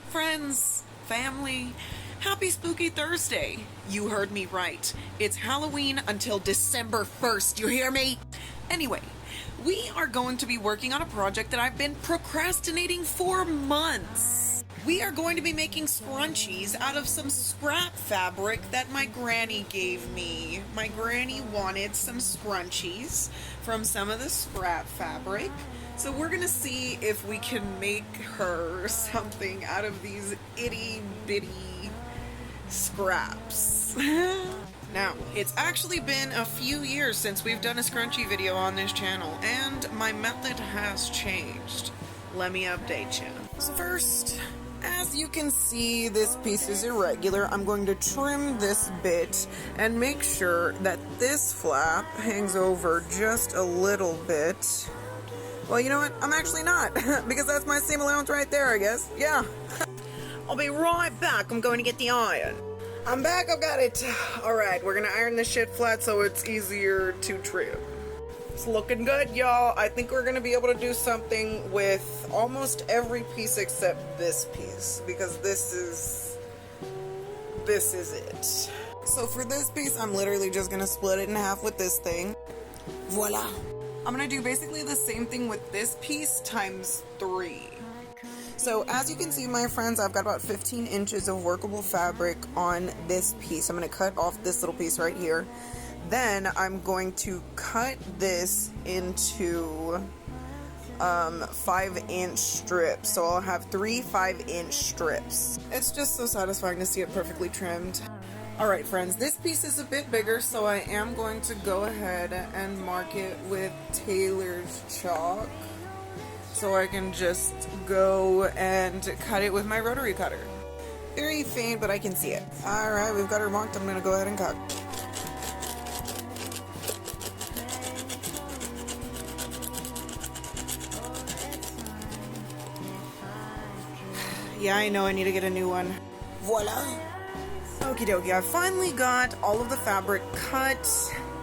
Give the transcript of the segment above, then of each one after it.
Friends, family, happy spooky Thursday. You heard me right. It's Halloween until December 1st, you hear me? Anyway, we are going to be working on a project that I've been procrastinating for months. We are going to be making scrunchies out of some scrap fabric that my granny gave me. My granny wanted some scrunchies from some of the scrap fabric. So we're gonna see if we can make her something out of these itty bitty scraps. Now, it's actually been a few years since we've done a scrunchie video on this channel, and my method has changed. Let me update you. So first, as you can see, this piece is irregular. I'm going to trim this bit and make sure that this flap hangs over just a little bit. Well, you know what? I'm actually not, because that's my seam allowance right there, I guess. Yeah. I'll be right back. I'm going to get the iron. I'm back. I've got it. Alright, we're going to iron this shit flat so it's easier to trim. It's looking good, y'all. I think we're going to be able to do something with almost every piece except this piece, because this is it. So for this piece, I'm literally just going to split it in half with this thing. Voila. I'm going to do basically the same thing with this piece times 3. So as you can see, my friends, I've got about 15 inches of workable fabric on this piece. I'm going to cut off this little piece right here. Then I'm going to cut this into 5-inch strips. So I'll have 3 5-inch strips. It's just so satisfying to see it perfectly trimmed. Alright friends, this piece is a bit bigger, so I am going to go ahead and mark it with tailor's chalk, so I can just go and cut it with my rotary cutter. Very faint, but I can see it. Alright, we've got her marked. I'm going to go ahead and cut. Yeah, I know I need to get a new one. Voila! Okie dokie, I finally got all of the fabric cut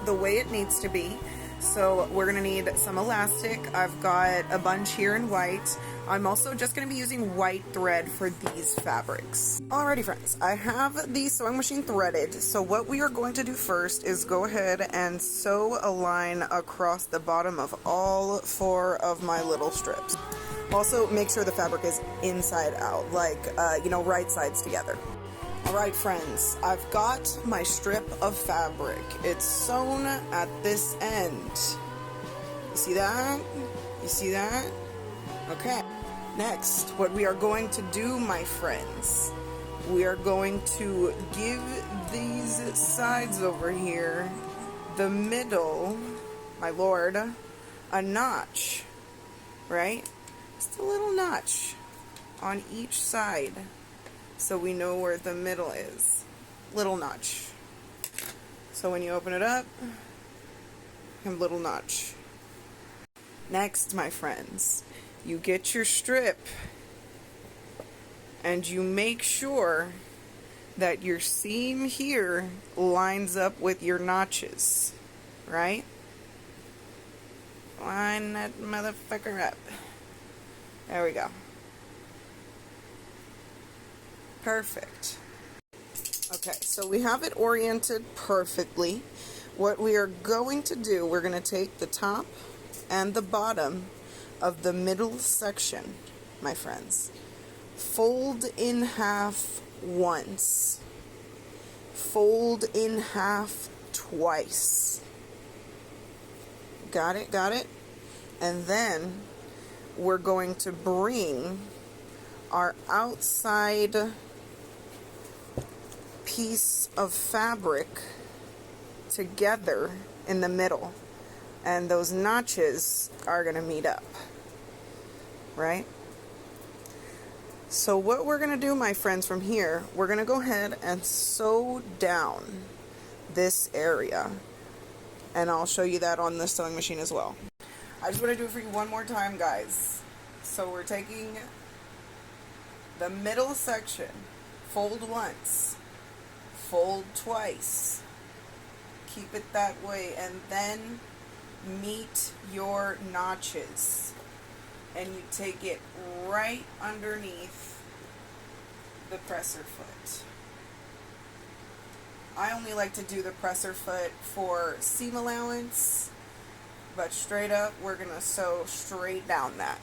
the way it needs to be. So we're going to need some elastic. I've got a bunch here in white. I'm also just going to be using white thread for these fabrics. Alrighty friends, I have the sewing machine threaded. So what we are going to do first is go ahead and sew a line across the bottom of all 4 of my little strips. Also make sure the fabric is inside out, like, right sides together. Alright friends, I've got my strip of fabric. It's sewn at this end. You see that? You see that? Okay. Next, what we are going to do, my friends, we are going to give these sides over here, the middle, my lord, a notch, right? Just a little notch on each side, so we know where the middle is. Little notch. So when you open it up, a little notch. Next, my friends, you get your strip and you make sure that your seam here lines up with your notches, right? Line that motherfucker up. There we go. Perfect. Okay, so we have it oriented perfectly. What we are going to do, we're going to take the top and the bottom of the middle section, my friends. Fold in half once. Fold in half twice. Got it? Got it? And then we're going to bring our outside piece of fabric together in the middle, and those notches are going to meet up, right? So what we're going to do, my friends, from here, we're going to go ahead and sew down this area, and I'll show you that on the sewing machine as well. I just want to do it for you one more time, guys. So we're taking the middle section, fold once, fold twice, keep it that way, and then meet your notches, and you take it right underneath the presser foot. I only like to do the presser foot for seam allowance, but straight up, we're gonna sew straight down that.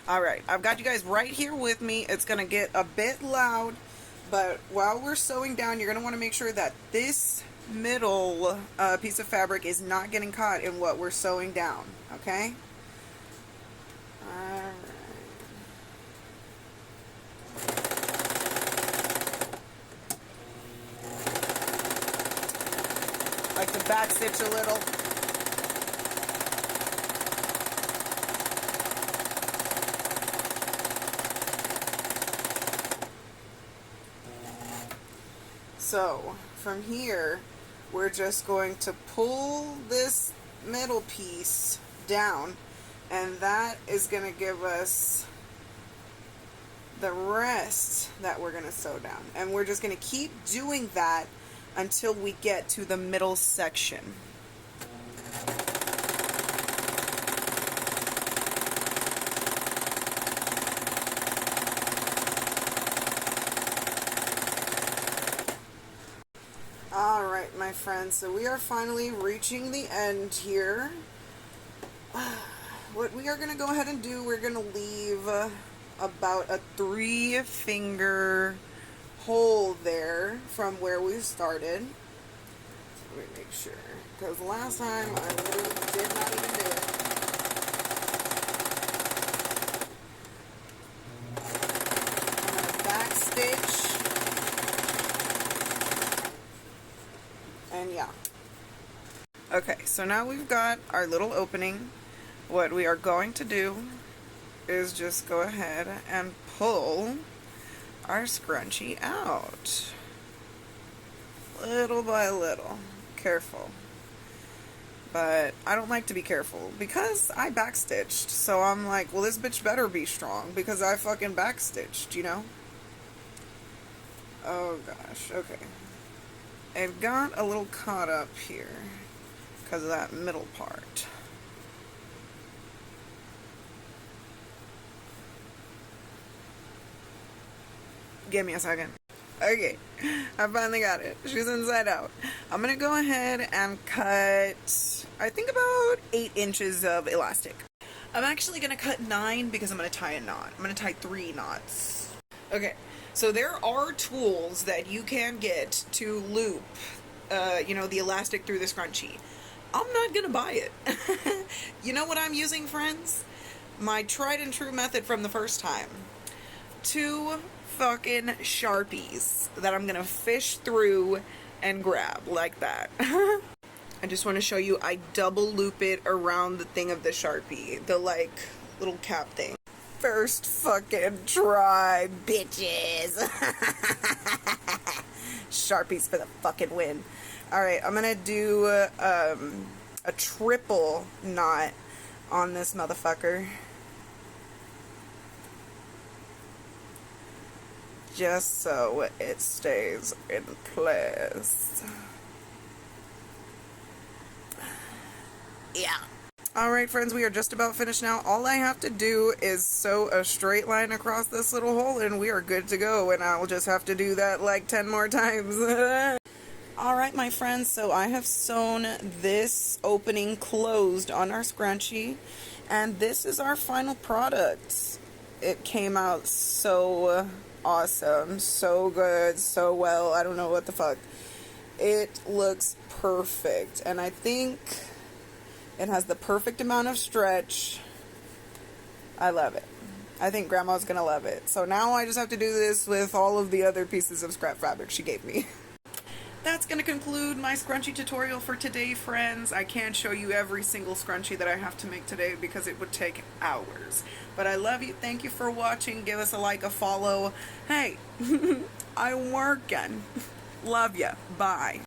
Alright, I've got you guys right here with me. It's gonna get a bit loud, but while we're sewing down, you're gonna wanna make sure that this middle piece of fabric is not getting caught in what we're sewing down, okay? Alright. Like to back stitch a little. So from here, we're just going to pull this middle piece down, and that is going to give us the rest that we're going to sew down. And we're just going to keep doing that until we get to the middle section. Alright, my friends, so we are finally reaching the end here. What we are going to go ahead and do, we're going to leave about a 3-finger hole there from where we started. So let me make sure, because last time I literally did not even do it. I'm going to back stitch. And yeah. Okay, so now we've got our little opening. What we are going to do is just go ahead and pull our scrunchie out. Little by little. Careful. But I don't like to be careful because I backstitched. So I'm like, well, this bitch better be strong because I fucking backstitched, you know? Oh gosh, okay. It got a little caught up here because of that middle part. Give me a second. Okay, I finally got it. She's inside out. I'm gonna go ahead and cut, I think about 8 inches of elastic. I'm actually gonna cut 9 because I'm gonna tie a knot. I'm gonna tie 3 knots. Okay, so there are tools that you can get to loop, you know, the elastic through the scrunchie. I'm not gonna buy it. You know what I'm using, friends? My tried and true method from the first time. 2 fucking Sharpies that I'm gonna fish through and grab like that. I just want to show you, I double loop it around the thing of the Sharpie, the like little cap thing. First fucking try, bitches. Sharpies for the fucking win. Alright, I'm gonna do a triple knot on this motherfucker. Just so it stays in place. Yeah. Alright friends, we are just about finished now. All I have to do is sew a straight line across this little hole and we are good to go. And I'll just have to do that like 10 more times. Alright my friends, so I have sewn this opening closed on our scrunchie. And this is our final product. It came out so awesome, so good, so well. I don't know what the fuck. It looks perfect. And I think it has the perfect amount of stretch. I love it. I think Grandma's gonna love it. So now I just have to do this with all of the other pieces of scrap fabric she gave me. That's gonna conclude my scrunchie tutorial for today, friends. I can't show you every single scrunchie that I have to make today because it would take hours. But I love you. Thank you for watching. Give us a like, a follow. Hey, I'm working. Love ya. Bye.